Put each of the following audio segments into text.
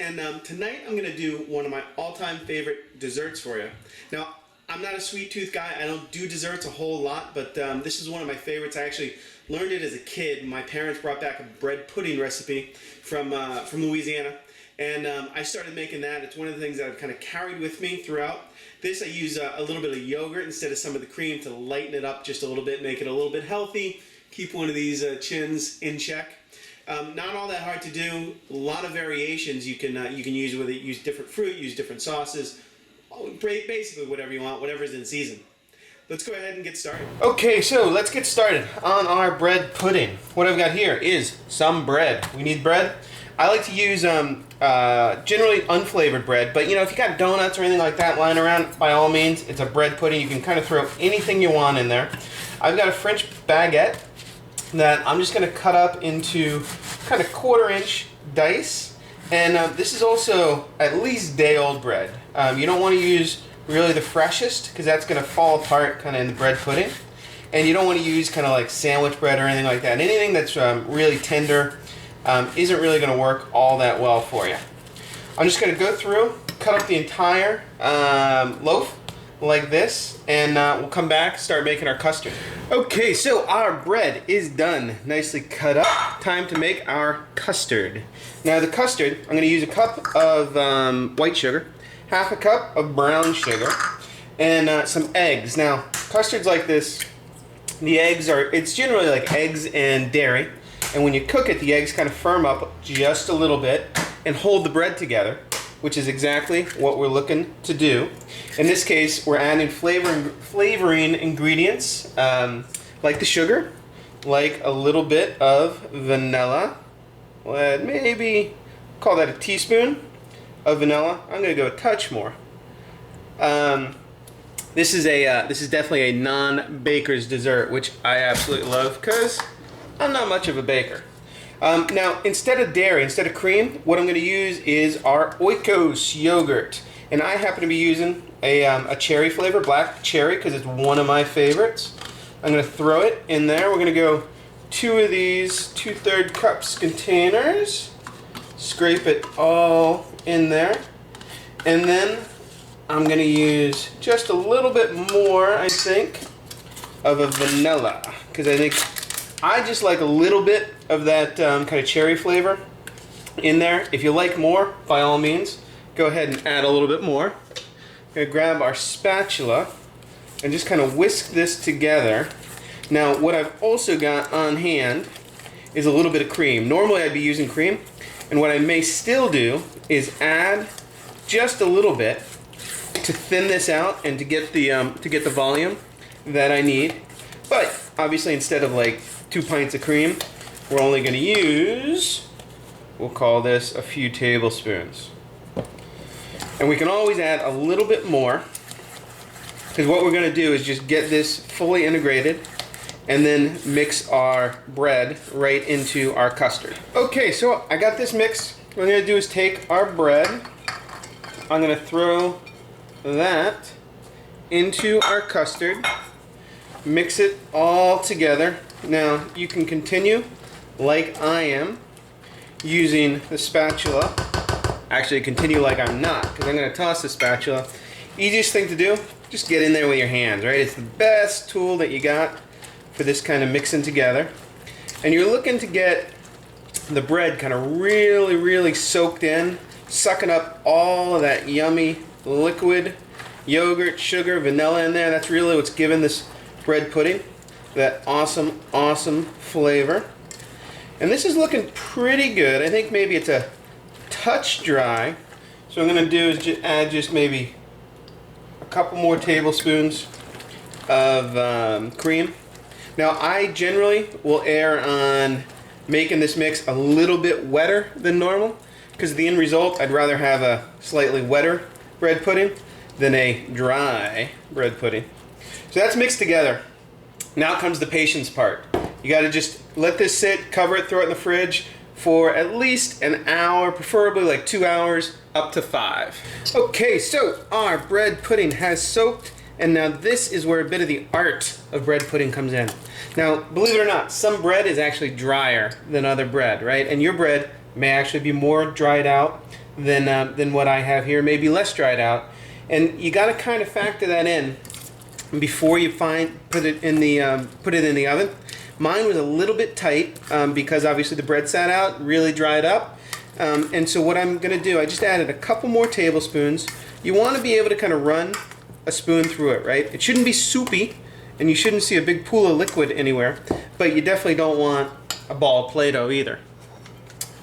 and tonight I'm going to do one of my all-time favorite desserts for you. Now, I'm not a sweet tooth guy. I don't do desserts a whole lot, but this is one of my favorites. I actually learned it as a kid. My parents brought back a bread pudding recipe from Louisiana, and I started making that. It's one of the things that I've kind of carried with me throughout. This, I use a little bit of yogurt instead of some of the cream to lighten it up just a little bit, make it a little bit healthy, keep one of these chins in check. Not all that hard to do. A lot of variations you can use with it. Use different fruit, use different sauces. Basically whatever you want, whatever's in season. Let's go ahead and get started. Okay, so let's get started on our bread pudding. What I've got here is some bread. We need bread. I like to use generally unflavored bread, but if you got donuts or anything like that lying around, by all means, it's a bread pudding. You can kind of throw anything you want in there. I've got a French baguette that I'm just going to cut up into kind of 1/4-inch dice. And this is also at least day-old bread. You don't want to use really the freshest because that's going to fall apart kind of in the bread pudding. And you don't want to use kind of like sandwich bread or anything like that. Anything that's really tender isn't really going to work all that well for you. I'm just going to go through, cut up the entire loaf like this, and we'll come back, start making our custard. Okay, so our bread is done, nicely cut up. Time to make our custard. Now the custard, I'm going to use a cup of white sugar, half a cup of brown sugar, and some eggs. Now, custards like this, the eggs it's generally like eggs and dairy, and when you cook it, the eggs kind of firm up just a little bit and hold the bread together, which is exactly what we're looking to do. In this case, we're adding flavoring ingredients like the sugar, like a little bit of vanilla. Maybe call that a teaspoon of vanilla. I'm going to go a touch more. This is definitely a non-baker's dessert, which I absolutely love because I'm not much of a baker. Now, instead of dairy, instead of cream, what I'm going to use is our Oikos yogurt. And I happen to be using a cherry flavor, black cherry, because it's one of my favorites. I'm going to throw it in there. We're going to go 2 of these 2/3 cups containers. Scrape it all in there. And then I'm going to use just a little bit more, I think, of a vanilla. Because I just like a little bit of that kind of cherry flavor in there. If you like more, by all means, go ahead and add a little bit more. We're going to grab our spatula and just kind of whisk this together. Now, what I've also got on hand is a little bit of cream. Normally I'd be using cream, and what I may still do is add just a little bit to thin this out and to get the volume that I need. But obviously, instead of like 2 pints of cream, we're only going to use, we'll call this a few tablespoons. And we can always add a little bit more, because what we're going to do is just get this fully integrated and then mix our bread right into our custard. Okay, so I got this mixed. What I'm going to do is take our bread, I'm going to throw that into our custard, mix it all together. Now, you can continue like I am using the spatula. Actually, continue like I'm not, because I'm going to toss the spatula. Easiest thing to do, just get in there with your hands, right? It's the best tool that you got for this kind of mixing together. And you're looking to get the bread kind of really, really soaked in, sucking up all of that yummy liquid yogurt, sugar, vanilla in there. That's really what's giving this bread pudding that awesome, awesome flavor. And this is looking pretty good. I think maybe it's a touch dry. So what I'm going to do is add just maybe a couple more tablespoons of cream. Now, I generally will err on making this mix a little bit wetter than normal, because the end result, I'd rather have a slightly wetter bread pudding than a dry bread pudding. So that's mixed together. Now comes the patience part. You got to just let this sit, cover it, throw it in the fridge for at least an hour, preferably like 2 hours, up to 5. Okay, so our bread pudding has soaked, and now this is where a bit of the art of bread pudding comes in. Now, believe it or not, some bread is actually drier than other bread, right? And your bread may actually be more dried out than what I have here, maybe less dried out. And you got to kind of factor that in before you put it in the oven. Mine was a little bit tight because obviously the bread sat out, really dried up. And so what I'm going to do, I just added a couple more tablespoons. You want to be able to kind of run a spoon through it, right? It shouldn't be soupy, and you shouldn't see a big pool of liquid anywhere, but you definitely don't want a ball of Play-Doh either.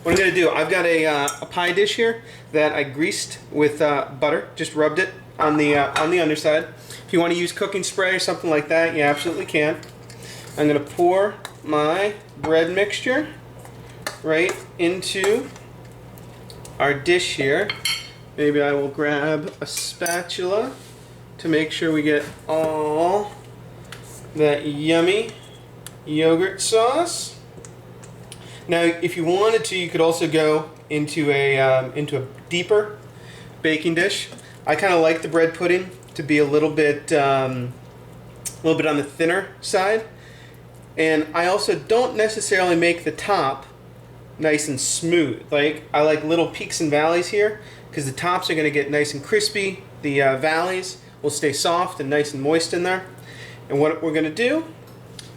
What I'm going to do, I've got a pie dish here that I greased with butter, just rubbed it on the underside. If you want to use cooking spray or something like that, you absolutely can. I'm going to pour my bread mixture right into our dish here. Maybe I will grab a spatula to make sure we get all that yummy yogurt sauce. Now, if you wanted to, you could also go into a deeper baking dish. I kind of like the bread pudding to be a little bit on the thinner side, and I also don't necessarily make the top nice and smooth. Like, I like little peaks and valleys here because the tops are going to get nice and crispy. The valleys will stay soft and nice and moist in there. And what we're going to do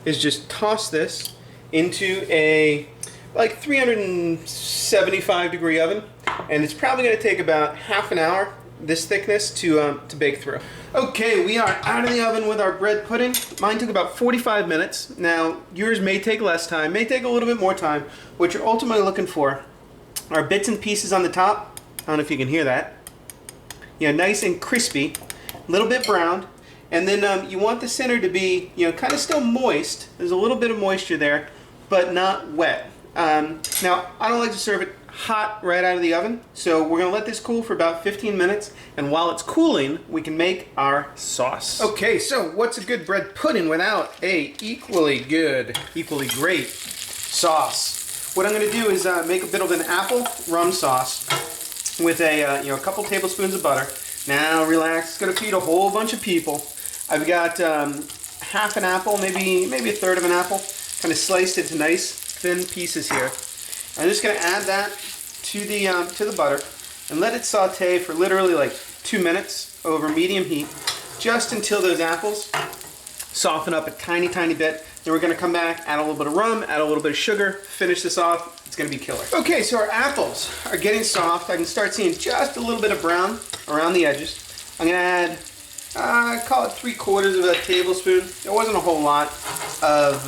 is just toss this into a like 375 degree oven, and it's probably going to take about half an hour, this thickness, to bake through. Okay, we are out of the oven with our bread pudding. Mine took about 45 minutes. Now, yours may take less time, may take a little bit more time. What you're ultimately looking for are bits and pieces on the top. I don't know if you can hear that. You know, nice and crispy, a little bit browned, and then you want the center to be, you know, kind of still moist. There's a little bit of moisture there, but not wet. Now, I don't like to serve it hot right out of the oven, so we're going to let this cool for about 15 minutes, and while it's cooling, we can make our sauce. Okay, so what's a good bread pudding without a equally great sauce? What I'm going to do is make a bit of an apple rum sauce with a couple tablespoons of butter. Now relax, it's going to feed a whole bunch of people. I've got half an apple, maybe a third of an apple, kind of sliced into nice thin pieces here. I'm just going to add that to the butter and let it saute for literally like 2 minutes over medium heat, just until those apples soften up a tiny bit. Then we're going to come back, add a little bit of rum, add a little bit of sugar, finish this off. It's going to be killer. Okay, so our apples are getting soft. I can start seeing just a little bit of brown around the edges. I'm going to add, call it 3/4 of a tablespoon. There wasn't a whole lot of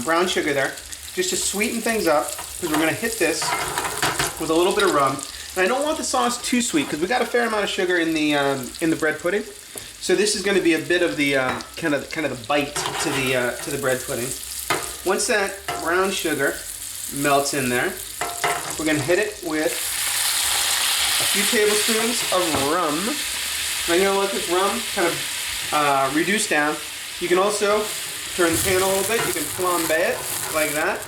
brown sugar there, just to sweeten things up, because we're going to hit this with a little bit of rum. And I don't want the sauce too sweet because we got a fair amount of sugar in the bread pudding. So this is going to be a bit of the kind of the bite to the bread pudding. Once that brown sugar melts in there, we're going to hit it with a few tablespoons of rum. And I'm going to let this rum kind of reduce down. You can also turn the pan a little bit. You can flambe it like that.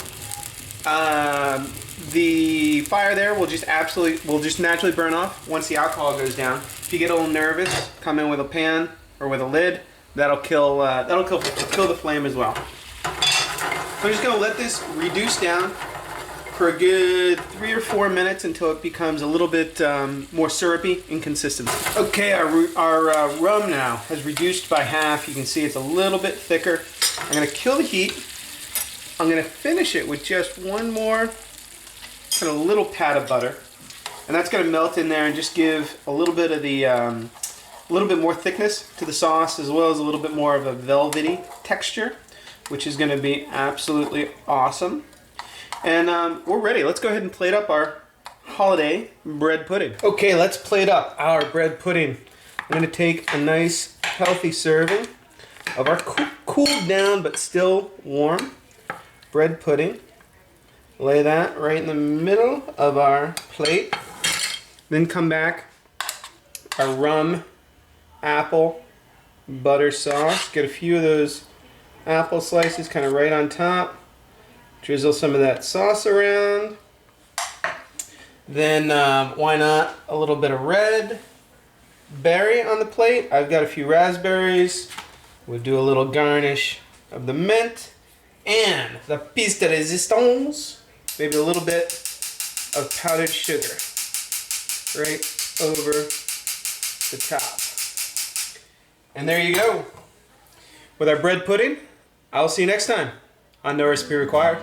The fire there will just naturally burn off once the alcohol goes down. If you get a little nervous, come in with a pan or with a lid. That'll kill the flame as well. I'm just gonna let this reduce down for a good 3 or 4 minutes until it becomes a little bit more syrupy in consistency. Okay, our rum now has reduced by half. You can see it's a little bit thicker. I'm gonna kill the heat. I'm gonna finish it with just one more kind of little pat of butter, and that's gonna melt in there and just give a little bit of the a little bit more thickness to the sauce, as well as a little bit more of a velvety texture, which is gonna be absolutely awesome. And we're ready. Let's go ahead and plate up our holiday bread pudding. Okay, let's plate up our bread pudding. I'm gonna take a nice healthy serving of our cooled down but still warm bread pudding. Lay that right in the middle of our plate. Then come back our rum, apple, butter sauce. Get a few of those apple slices kind of right on top. Drizzle some of that sauce around. Then why not a little bit of red berry on the plate. I've got a few raspberries. We'll do a little garnish of the mint and the piece de resistance. Maybe a little bit of powdered sugar. right over the top. And there you go. With our bread pudding, I'll see you next time on No Recipe Required.